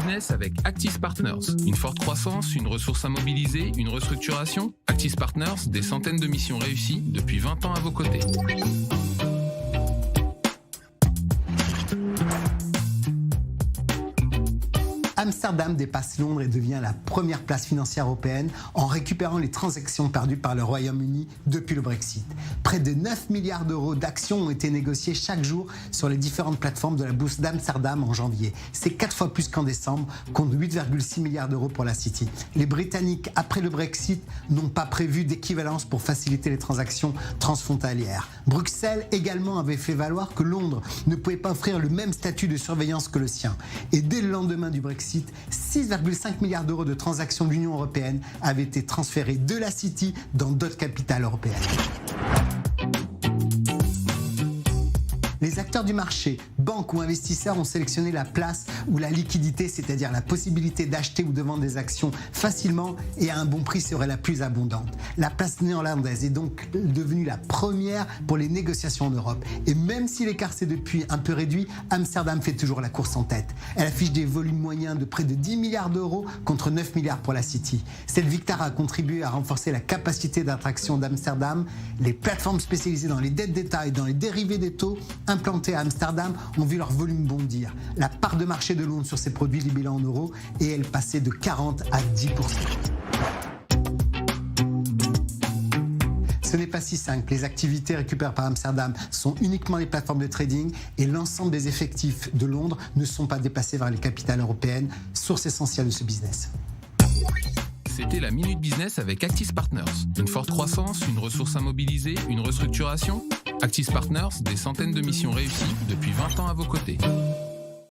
business avec Actis Partners. Une forte croissance, une ressource à mobiliser, une restructuration. Actis Partners, des centaines de missions réussies depuis 20 ans à vos côtés. Amsterdam dépasse Londres et devient la première place financière européenne en récupérant les transactions perdues par le Royaume-Uni depuis le Brexit. Près de 9 milliards d'euros d'actions ont été négociés chaque jour sur les différentes plateformes de la bourse d'Amsterdam en janvier. C'est 4 fois plus qu'en décembre, contre 8,6 milliards d'euros pour la City. Les Britanniques, après le Brexit, n'ont pas prévu d'équivalence pour faciliter les transactions transfrontalières. Bruxelles également avait fait valoir que Londres ne pouvait pas offrir le même statut de surveillance que le sien. Et dès le lendemain du Brexit, 6,5 milliards d'euros de transactions de l'Union européenne avaient été transférés de la City dans d'autres capitales européennes. Les acteurs du marché, banques ou investisseurs ont sélectionné la place où la liquidité, c'est-à-dire la possibilité d'acheter ou de vendre des actions facilement et à un bon prix serait la plus abondante. La place néerlandaise est donc devenue la première pour les négociations en Europe. Et même si l'écart s'est depuis un peu réduit, Amsterdam fait toujours la course en tête. Elle affiche des volumes moyens de près de 10 milliards d'euros contre 9 milliards pour la City. Cette victoire a contribué à renforcer la capacité d'attraction d'Amsterdam. Les plateformes spécialisées dans les dettes d'État et dans les dérivés des taux implantés à Amsterdam ont vu leur volume bondir. La part de marché de Londres sur ces produits libellés en euros et elle passait de 40 à 10%. Ce n'est pas si simple. Les activités récupérées par Amsterdam sont uniquement les plateformes de trading et l'ensemble des effectifs de Londres ne sont pas déplacés vers les capitales européennes, source essentielle de ce business. C'était la Minute Business avec Actis Partners. Une forte croissance, une ressource à mobiliser, une restructuration. Actis Partners, des centaines de missions réussies depuis 20 ans à vos côtés.